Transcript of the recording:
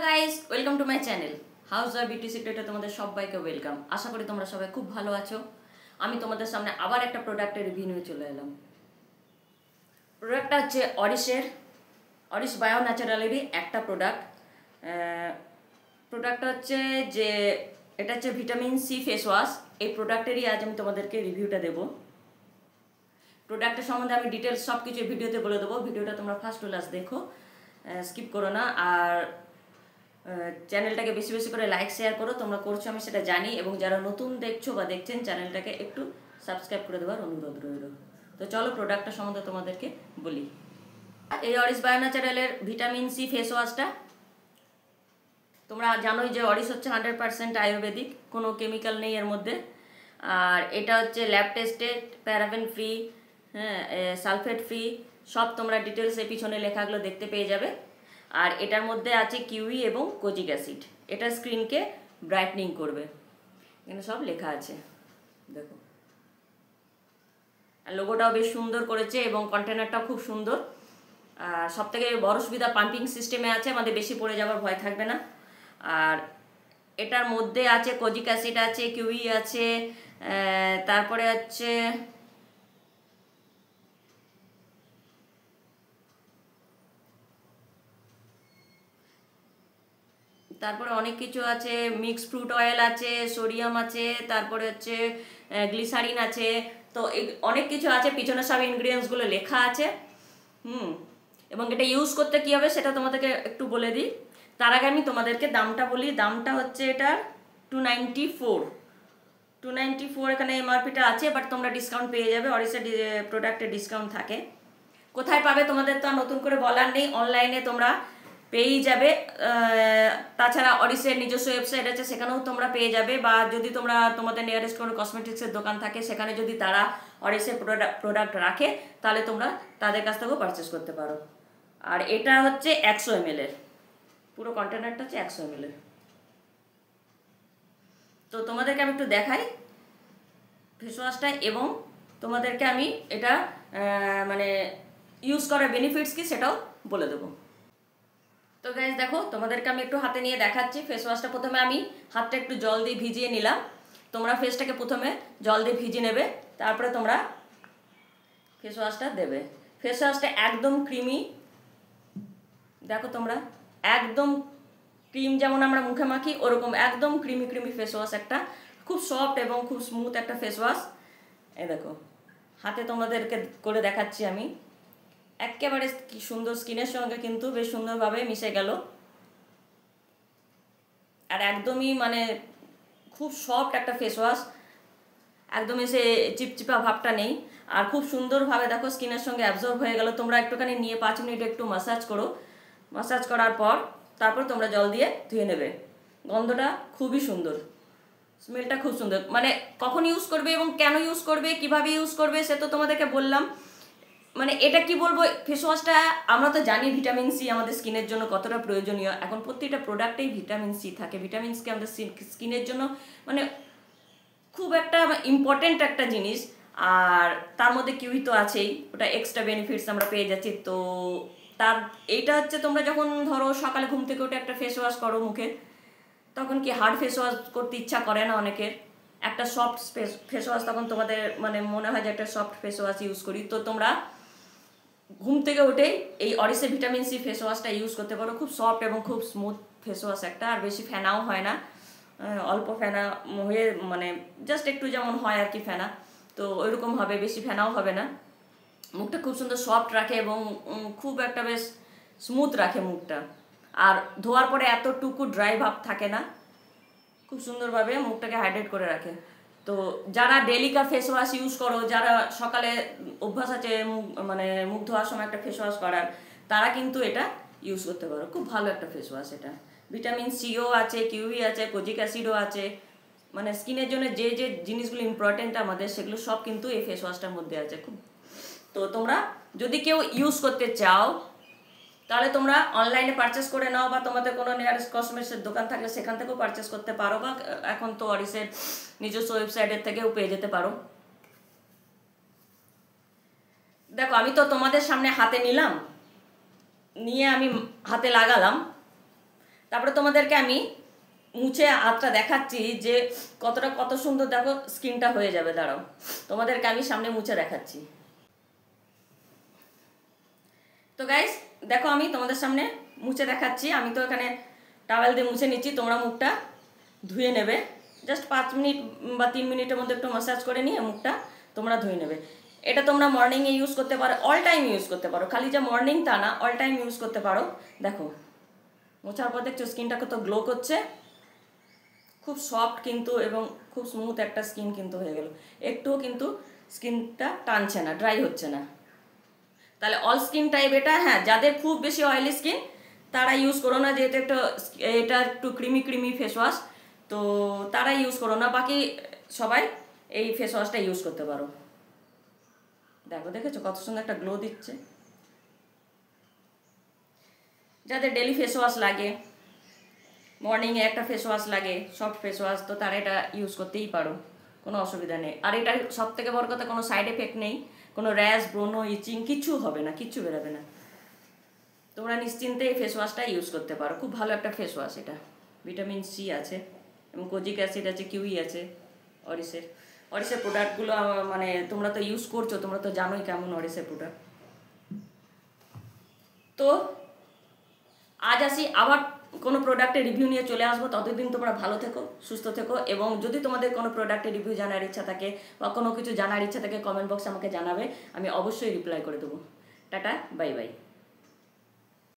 Guys, welcome to my channel house of beauty সিক্রেটে তোমাদের সবাইকে ওয়েলকাম। আশা করি তোমরা সবাই খুব ভালো আছো। আমি তোমাদের সামনে আবার একটা প্রোডাক্টের রিভিউ নিয়ে চলে এলাম। প্রোডাক্টটা হচ্ছে অরিশ বায়ো ন্যাচারালেরই একটা প্রোডাক্ট। প্রোডাক্টটা হচ্ছে যে এটা হচ্ছে ভিটামিন সি ফেস ওয়াশ। এই প্রোডাক্টেরই আজ আমি তোমাদেরকে রিভিউটা দেবো। প্রোডাক্টের সম্বন্ধে আমি ডিটেলস সব কিছু ভিডিওতে বলে দেবো। ভিডিওটা তোমরা ফার্স্ট টু লাস্ট দেখো, স্কিপ করো না। আর চ্যানেলটাকে বেশি বেশি করে লাইক শেয়ার করো, তোমরা করছো আমি সেটা জানি। এবং যারা নতুন দেখছো বা দেখছেন, চ্যানেলটাকে একটু সাবস্ক্রাইব করে দেওয়ার অনুরোধ রইল। তো চলো প্রোডাক্টটা সম্বন্ধে তোমাদেরকে বলি। এই অরিশ বায়ো ন্যাচারালের ভিটামিন সি ফেস ওয়াশটা তোমরা জানোই যে অরিশ হচ্ছে 100% আয়ুর্বেদিক, কোনো কেমিক্যাল নেই এর মধ্যে। আর এটা হচ্ছে ল্যাব টেস্টেড, প্যারাবেন ফ্রি, হ্যাঁ, সালফেট ফ্রি, সব তোমরা ডিটেলস এর পিছনে লেখাগুলো দেখতে পেয়ে যাবে। আর এটার মধ্যে আছে কিউই এবং কোজিক অ্যাসিড। এটা স্ক্রিনকে ব্রাইটনিং করবে, এখানে সব লেখা আছে দেখো। আর লোগোটাও বেশ সুন্দর করেছে এবং কন্টেনারটাও খুব সুন্দর। সব থেকে বড় সুবিধা পাম্পিং সিস্টেমে আছে, আমাদের বেশি পড়ে যাওয়ার ভয় থাকবে না। আর এটার মধ্যে আছে কোজিক অ্যাসিড আছে, কিউই আছে, তারপরে হচ্ছে অনেক কিছু আছে, মিক্সড ফ্রুট অয়েল আছে, সোডিয়াম আছে, তারপরে হচ্ছে গ্লিসারিন আছে। তো অনেক কিছু আছে, পিছনে সব ইনগ্রিডিয়েন্টসগুলো লেখা আছে। এবং এটা ইউজ করতে কী হবে সেটা তোমাদেরকে একটু বলে দিই। তার আগে আমি তোমাদেরকে দামটা বলি। দামটা হচ্ছে এটার 294 এখানে এমআরপিটা আছে, বাট তোমরা ডিসকাউন্ট পেয়ে যাবে। অরিসের প্রোডাক্টে ডিসকাউন্ট থাকে। কোথায় পাবে তোমাদের তো আর নতুন করে বলার নেই, অনলাইনে তোমরা পেয়েই যাবে। তাছাড়া অরিসের নিজস্ব ওয়েবসাইট আছে, সেখানেও তোমরা পেয়ে যাবে। বা যদি তোমরা তোমাদের নিয়ারেস্ট কোনো কসমেটিক্সের দোকান থাকে, সেখানে যদি তারা অরিসের প্রোডাক্ট রাখে, তাহলে তোমরা তাদের কাছ থেকেও পারচেস করতে পারো। আর এটা হচ্ছে 100 ml এর, পুরো কন্টেনারটা হচ্ছে 100 ml এর। তো তোমাদেরকে আমি একটু দেখাই ফেস ওয়াশটা, এবং তোমাদেরকে আমি এটা মানে ইউজ করার বেনিফিটস কি সেটাও বলে দেবো। তো গাইস দেখো, তোমাদেরকে আমি একটু হাতে নিয়ে দেখাচ্ছি ফেস ওয়াশটা। প্রথমে আমি হাতটা একটু জল দিয়ে ভিজিয়ে নিলাম। তোমরা ফেসটাকে প্রথমে জল দিয়ে ভিজিয়ে নেবে, তারপরে তোমরা ফেস ওয়াশটা দেবে। ফেস ওয়াশটা একদম ক্রিমি, দেখো তোমরা, একদম ক্রিম যেমন আমরা মুখে মাখি ওরকম একদম ক্রিমি ক্রিমি ফেস ওয়াশ একটা, খুব সফট এবং খুব স্মুথ একটা ফেস ওয়াশ। এই দেখো হাতে তোমাদেরকে করে দেখাচ্ছি আমি, একেবারে কি সুন্দর, স্কিনের সঙ্গে কিন্তু বেশ সুন্দরভাবে মিশে গেল। আর একদমই মানে খুব সফট একটা ফেস ওয়াশ, একদমই সে চিপচিপা ভাবটা নেই। আর খুব সুন্দরভাবে দেখো স্কিনের সঙ্গে অ্যাবজর্ব হয়ে গেল। তোমরা একটুখানি নিয়ে 5 মিনিট একটু মাসাজ করো। মাসাজ করার পর তারপর তোমরা জল দিয়ে ধুয়ে নেবে। গন্ধটা খুবই সুন্দর, স্মেলটা খুব সুন্দর। মানে কখন ইউজ করবে এবং কেন ইউজ করবে, কিভাবে ইউজ করবে সে তো তোমাদেরকে বললাম। মানে এটা কি বলবো, ফেস ওয়াশটা আমরা তো জানি ভিটামিন সি আমাদের স্কিনের জন্য কতটা প্রয়োজনীয়। এখন প্রত্যেকটা প্রোডাক্টেই ভিটামিন সি থাকে। ভিটামিন সি আমাদের স্কিনের জন্য মানে খুব একটা ইম্পর্টেন্ট একটা জিনিস। আর তার মধ্যে কিউই তো আছেই, ওটা এক্সট্রা বেনিফিটস আমরা পেয়ে যাচ্ছি। তো তার এইটা হচ্ছে, তোমরা যখন ধরো সকালে ঘুম থেকে উঠে একটা ফেস ওয়াশ করো মুখে, তখন কি হার্ড ফেস ওয়াশ করতে ইচ্ছা করে না অনেকের। একটা সফট ফেস ওয়াশ তখন তোমাদের মানে মনে হয় যে একটা সফট ফেস ওয়াশ ইউজ করি। তো তোমরা ঘুম থেকে উঠেই এই অরিসের ভিটামিন সি ফেস ওয়াশটা ইউজ করতে পারো। খুব সফট এবং খুব স্মুথ ফেস ওয়াশ একটা, আর বেশি ফেনাও হয় না, অল্প ফেনা হয়ে মানে জাস্ট একটু যেমন হয় আর কি ফেনা, তো ওইরকম হবে, বেশি ফেনাও হবে না। মুখটা খুব সুন্দর সফট রাখে এবং খুব একটা বেশ স্মুথ রাখে মুখটা। আর ধোয়ার পরে এতটুকু ড্রাই ভাব থাকে না, খুব সুন্দরভাবে মুখটাকে হাইড্রেট করে রাখে। তো যারা ডেলিকার ফেস ওয়াশ ইউজ করো, যারা সকালে অভ্যাস আছে মানে মুখ ধোয়ার সময় একটা ফেস ওয়াশ করার, তারা কিন্তু এটা ইউজ করতে পারো। খুব ভালো একটা ফেস ওয়াশ এটা। ভিটামিন সিও আছে, কিউই আছে, কোজিক অ্যাসিডও আছে। মানে স্কিনের জন্য যে যে জিনিসগুলো ইম্পর্টেন্ট আমাদের, সেগুলো সব কিন্তু এই ফেস ওয়াশটার মধ্যে আছে খুব। তো তোমরা যদি কেউ ইউজ করতে চাও, তাহলে তোমরা অনলাইনে পারচেস করে নাও, বা তোমাদের কোনো নিয়ারেস্ট কসমেটিক্সের দোকান থাকলে সেখান থেকেও পারচেস করতে পারো, বা এখন তো অরিসের নিজস্ব ওয়েবসাইটের থেকেও পেয়ে যেতে পারো। দেখো আমি তো তোমাদের সামনে হাতে নিলাম, নিয়ে আমি হাতে লাগালাম, তারপরে তোমাদেরকে আমি মুছে হাতটা দেখাচ্ছি যে কত সুন্দর দেখো স্কিনটা হয়ে যাবে। দাঁড়াও, তোমাদেরকে আমি সামনে মুছে দেখাচ্ছি। তো গাইস দেখো, আমি তোমাদের সামনে মুছে দেখাচ্ছি। আমি তো এখানে টাওয়েল দিয়ে মুছে নিচ্ছি, তোমরা মুখটা ধুয়ে নেবে। জাস্ট 5 মিনিট বা 3 মিনিটের মধ্যে একটু ম্যাসাজ করে নিয়ে মুখটা তোমরা ধুয়ে নেবে। এটা তোমরা মর্নিংয়ে ইউজ করতে পারো, অল টাইম ইউজ করতে পারো, খালি যে মর্নিং তা না, অল টাইম ইউজ করতে পারো। দেখো মোছার পর দেখছো স্কিনটা কত গ্লো করছে, খুব সফট কিন্তু এবং খুব স্মুথ একটা স্কিন কিন্তু হয়ে গেল। একটুও কিন্তু স্কিনটা টানছে না, ড্রাই হচ্ছে না। তাহলে অল স্কিন টাইপ এটা, হ্যাঁ যাদের খুব বেশি অয়েলি স্কিন তারা ইউজ করো না, যেহেতু এটা একটু ক্রিমি ফেস ওয়াশ, তো তারা ইউজ করো না। বাকি সবাই এই ফেস ওয়াশটা ইউজ করতে পারো। দেখেছো কত সুন্দর একটা গ্লো দিচ্ছে। যাদের ডেলি ফেস ওয়াশ লাগে, মর্নিংয়ে একটা ফেস ওয়াশ লাগে, সফট ফেস ওয়াশ, তো তারা এটা ইউজ করতেই পারো, কোনো অসুবিধা নেই। আর এটা সব থেকে বড় কথা, কোনো সাইড এফেক্ট নেই, কোনো র্যাশ, ব্রণ, ইচিং কিচ্ছু হবে না, কিচ্ছু বেরোবে না। তোমরা নিশ্চিন্তে এই ফেস ওয়াশটা ইউজ করতে পারো। খুব ভালো একটা ফেস ওয়াশ এটা, ভিটামিন সি আছে এবং কোজিক অ্যাসিড আছে, কিউই আছে, অরিসের প্রোডাক্টগুলো মানে তোমরা তো ইউজ করছো, তোমরা তো জানোই কেমন অরিসের প্রোডাক্ট। তো আজ আসি, আবার কোনো প্রোডাক্টের রিভিউ নিয়ে চলে আসবো। ততদিন তোমরা ভালো থেকো, সুস্থ থেকো, এবং যদি তোমাদের কোনো প্রোডাক্টের রিভিউ জানার ইচ্ছা থাকে বা কোনো কিছু জানার ইচ্ছা থাকে কমেন্ট বক্সে আমাকে জানাবে, আমি অবশ্যই রিপ্লাই করে দেবো। Tata, bye bye.